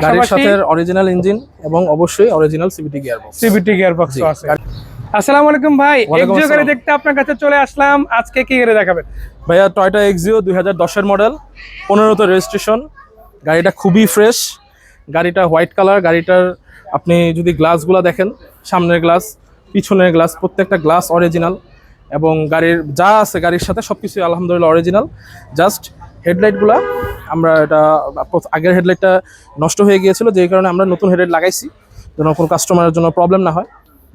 গাড়ির সাথে original engine এবং অবশ্যই অরিজিনাল সিভিটি গিয়ারবক্স আছে। আসসালামু আলাইকুম ভাই, এক্সিও গাড়ি দেখতে আপনার কাছে চলে আসলাম। আজকে কি গাড়ি দেখাবেন ভাইয়া? টয়োটা এক্সিও 2010 এর মডেল, 15তে রেজিস্ট্রেশন। গাড়িটা খুবই ফ্রেশ, গাড়িটা হোয়াইট কালার। গাড়িটার আপনি যদি গ্লাসগুলো দেখেন, সামনের গ্লাস, পিছনের গ্লাস, প্রত্যেকটা গ্লাস অরিজিনাল এবং গাড়ির যা আছে গাড়ির সাথে সবকিছু আলহামদুলিল্লাহ অরিজিনাল। জাস্ট হেডলাইটগুলো আমরা এটা আগের হেডলাইটটা নষ্ট হয়ে গিয়েছিল, যেই কারণে আমরা নতুন হেডলাইট লাগাইছি যেন কোনো কাস্টমারের জন্য প্রবলেম না হয়।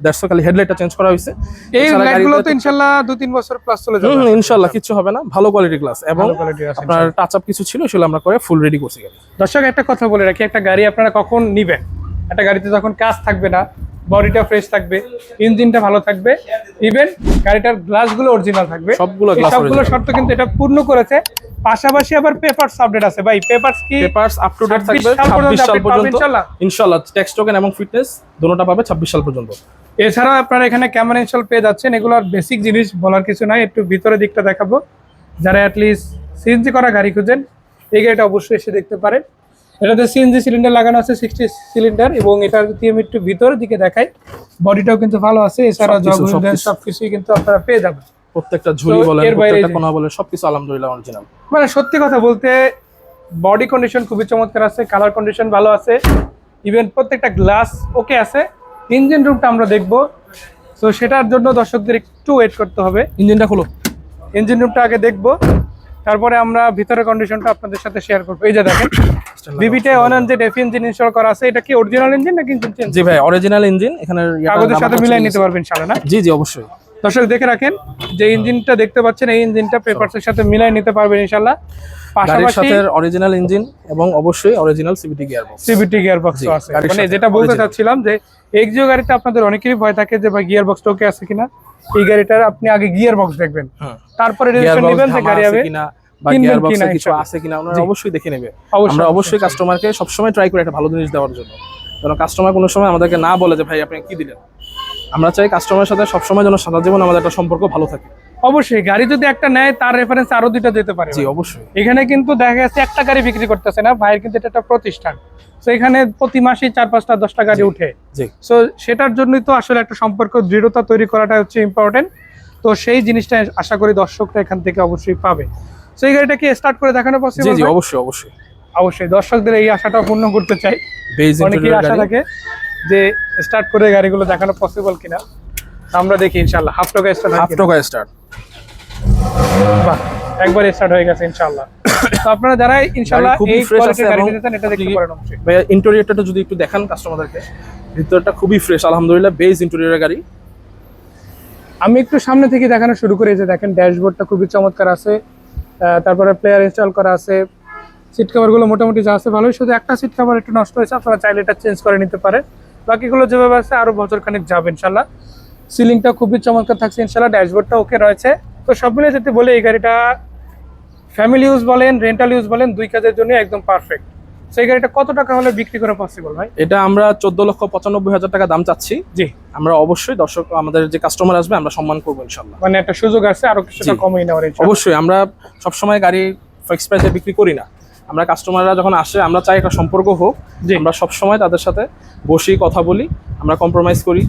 দ্যাটস খালি হেডলাইটটা চেঞ্জ করা হয়েছে। এই লাইটগুলো তো ইনশাআল্লাহ 2-3 বছর প্লাস চলে যাবে। ইনশাআল্লাহ কিছু হবে না, ভালো কোয়ালিটি গ্লাস এবং আপনার টাচ আপ কিছু ছিল সেগুলো আমরা করে ফুল রেডি করছি গাড়ি। দর্শক একটা কথা বলে রাখি, একটা গাড়ি আপনারা কখন নিবেন, একটা গাড়িতে যখন কাজ থাকবে না, বডিটা ফ্রেশ থাকবে, ইঞ্জিনটা ভালো থাকবে, ইভেন গাড়িটার গ্লাসগুলো অরিজিনাল থাকবে, সবগুলো শর্ত কিন্তু এটা পূর্ণ করেছে। পাশাপাশি আবার পেপারস আপডেট আছে ভাই। পেপারস আপ টু ডেট থাকবে 26 সাল পর্যন্ত ইনশাআল্লাহ। ট্যাক্স টোকেন এবং ফিটনেস দুটোটা পাবে 26 সাল পর্যন্ত। এছাড়াও আপনারা এখানে ক্যামেরা ইনস্টল পেয়ে যাচ্ছেন। এগুলোর বেসিক জিনিস বলার কিছু নাই, একটু ভিতরের দিকটা দেখাবো। যারা অ্যাটলিস্ট সিএনজি করা গাড়ি খুঁজেন, এই গাড়িটা অবশ্যই এসে দেখতে পারেন। এটাতে সিএনজি সিলিন্ডার লাগানো আছে 60 সিলিন্ডার, এবং এটার যদি আমি একটু ভিতরের দিকে দেখাই, বডিটাও কিন্তু ভালো আছে। এছাড়া সবকিছুই কিন্তু আপনারা পেয়ে যাবেন। প্রত্যেকটা ঝুলি বলেন, প্রত্যেকটা কোণা বলেন, সবকিছু আলহামদুলিল্লাহ অরিজিনাল। মানে সত্যি কথা বলতে বডি কন্ডিশন খুবই চমৎকার আছে, কালার কন্ডিশন ভালো আছে, ইভেন প্রত্যেকটা গ্লাস ওকে আছে। ইঞ্জিন রুমটা আমরা দেখবো, তো সেটার জন্য দর্শকদের একটু ওয়েট করতে হবে। ইঞ্জিনটা খুলো, ইঞ্জিন রুমটা আগে দেখবো, তারপরে আমরা ভিতরের কন্ডিশনটা আপনাদের সাথে শেয়ার করবো। এই যে দেখেন বিবিটে 100 এফ ইঞ্জিন ইনস্টল করা আছে। এটা কি অরিজিনাল ইঞ্জিন নাকি ইঞ্জিন চেঞ্জ? জি ভাই, অরিজিনাল ইঞ্জিন। এখানে কাগজের সাথে মিলাই নিতে পারবেন ইনশাআল্লাহ না? জি জি অবশ্যই। দর্শক দেখে রাখেন, যে ইঞ্জিনটা দেখতে পাচ্ছেন এই ইঞ্জিনটা পেপারসের সাথে মিলাই নিতে পারবেন ইনশাআল্লাহ। পাশাপাশি সাথে অরিজিনাল ইঞ্জিন এবং অবশ্যই অরিজিনাল সিভিটি গিয়ারবক্স আছে। মানে যেটা বলতে চাচ্ছিলাম যে এক্সিও গাড়িতে আপনাদের অনেকেরই ভয় থাকে যে ভাই গিয়ারবক্সটা ওকে আছে কিনা। এই গাড়িটার আপনি আগে গিয়ারবক্স দেখবেন, তারপরে রেজিস্ট্রেশন নেবেন যে গাড়ি হবে কিনা বা গিয়ারবক্সে কিছু আছে কিনা আপনারা অবশ্যই দেখে নেবে। আমরা অবশ্যই কাস্টমারকে সবসময় ট্রাই করি একটা ভালো জিনিস দেওয়ার জন্য, যেন কাস্টমার কোনো সময় আমাদেরকে না বলে যে ভাই আপনি কি দিলেন। আমরা চাই কাস্টমারের সাথে সবসময় যেন সারা জীবন আমাদের একটা সম্পর্ক ভালো থাকে। অবশ্যই গাড়ি যদি একটা নেয় তার রেফারেন্স আরো দুইটা যেতে পারে। জি অবশ্যই। এখানে কিন্তু দেখা যাচ্ছে একটা গাড়ি বিক্রি করতেছে না ভাইয়ের, কিন্তু এটা একটা প্রতিষ্ঠান। তো এখানে প্রতি মাসেই 4-5টা 10টা গাড়ি উঠে। তো সেটার জন্যই তো আসলে একটা সম্পর্ক দৃঢ়তা তৈরি করাটা হচ্ছে ইম্পর্টেন্ট। তো সেই জিনিসটা আশা করি দর্শকরা এখান থেকে অবশ্যই পাবে। তো এই গাড়িটা কি স্টার্ট করে দেখানো পসিবল? জি জি অবশ্যই অবশ্যই অবশ্যই। দর্শকদের এই আশাটা পূর্ণ করতে চাই। অনেকেই আশা থাকে যে স্টার্ট করে গাড়িগুলো দেখানো পসিবল কিনা। আমরা দেখি ইনশাআল্লাহ। হাফ টোকা স্টার্ট। বাহ, একবার স্টার্ট হয়ে গেছে ইনশাআল্লাহ। তো আপনারা যারা ইনশাআল্লাহ এই কোয়ালিটির গাড়ি নিতে চান এটা দেখতে পারেন অবশ্যই। ভাইয়া ইন্টেরিয়রটা যদি একটু দেখান কাস্টমারদেরকে, ভিতরটা খুবই ফ্রেশ আলহামদুলিল্লাহ, বেজ ইন্টেরিয়রের গাড়ি। আমি একটু সামনে থেকে দেখানো শুরু করি। যে দেখেন ড্যাশবোর্ডটা খুবই চমৎকার আছে, তারপরে প্লেয়ার ইনস্টল করা আছে, সিট কভারগুলো মোটামুটি যা আছে ভালোই। শুধু একটা সিট কভার একটু নষ্ট হয়েছে, আপনারা চাইলে এটা চেঞ্জ করে নিতে পারেন। বাকিগুলো যেভাবে আছে আরো বছরখানেক যাবে ইনশাআল্লাহ। সিলিংটা খুবই চমৎকার থাকছে ইনশাআল্লাহ, ড্যাশবোর্ডটা ওকে রয়েছে। তো সব মিলে যদি বলে এই গাড়িটা ফ্যামিলি ইউজ বলেন, রেন্টাল ইউজ বলেন, দুই কাজের জন্য একদম পারফেক্ট। সেই গাড়িটা কত টাকা হলে বিক্রি করা পসিবল ভাই? এটা আমরা 14,95,000 টাকা দাম চাচ্ছি। জি, আমরা অবশ্যই দর্শক আমাদের যে কাস্টমার আসবে আমরা সম্মান করবো ইনশাআল্লাহ। মানে একটা সুযোগ আছে আরো কিছুটা কমিয়ে নেওয়ার। অবশ্যই আমরা সবসময় গাড়ি ফিক্স প্রাইসে বিক্রি করি না। আমরা কাস্টমাররা যখন আসে আমরা চাই একটা সম্পর্ক হোক। আমরা সবসময় তাদের সাথে বসি, কথা বলি, আমরা কম্প্রোমাইজ করি,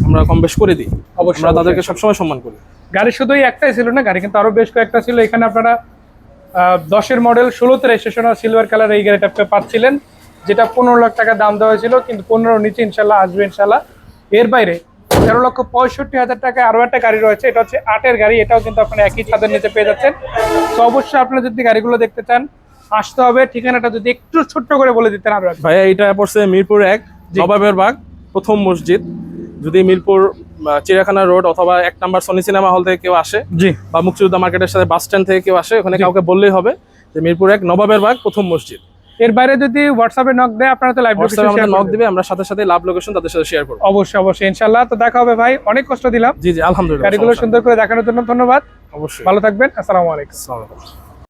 আমরা কম বেশ করে দিই। অবশ্যই আমরা তাদেরকে সবসময় সম্মান করি। গাড়ি শুধুই একটাই ছিল না, গাড়ি কিন্তু আরো বেশ কয়েকটা ছিল। এখানে আপনারা 10-এর মডেল 16তে রেজিস্ট্রেশন সিলভার কালার এই গাড়িটা পাচ্ছিলেন, যেটা 15 লাখ টাকা দাম দেওয়া হয়েছিল, কিন্তু 15 নিচে ইনশাল্লাহ আসবে ইনশাল্লাহ। এর বাইরে 13,65,000 টাকায় আরো একটা গাড়ি রয়েছে, এটা হচ্ছে 8-এর গাড়ি। এটাও কিন্তু আপনারা একই ছাদের নিচে পেয়ে যাচ্ছেন। তো অবশ্যই আপনারা যদি গাড়িগুলো দেখতে চান আসতে হবে। ঠিকানাটা যদি একটু ছোট্ট করে বলে দিতেন। আর ভাইয়া এটা পড়ছে মিরপুর 1 নবাবের বাগ প্রথম মসজিদ। যদি মিরপুর চিড়িয়াখানা রোড অথবা 1 নম্বর সনি সিনেমা হল থেকে কেউ আসে, জি, বা মুক্তিযোদ্ধা মার্কেটের সাথে বাস স্ট্যান্ড থেকে কেউ আসে, ওখানে কাউকে বললেই হবে যে মিরপুর 1 নবাবের বাগ প্রথম মসজিদ। এর বাইরে যদি হোয়াটসঅ্যাপে নক দেয় আপনারা তো লাইভ লোকেশন আমাদের নক দিবে, আমরা সাথে সাথে লাভ লোকেশন তাদের সাথে শেয়ার করব। অবশ্যই অবশ্যই ইনশাআল্লাহ। তো দেখা হবে ভাই, অনেক কষ্ট দিলাম। জি জি আলহামদুলিল্লাহ। গাড়িগুলো সুন্দর করে দেখানোর জন্য ধন্যবাদ। অবশ্যই, ভালো থাকবেন। আসসালামু আলাইকুম।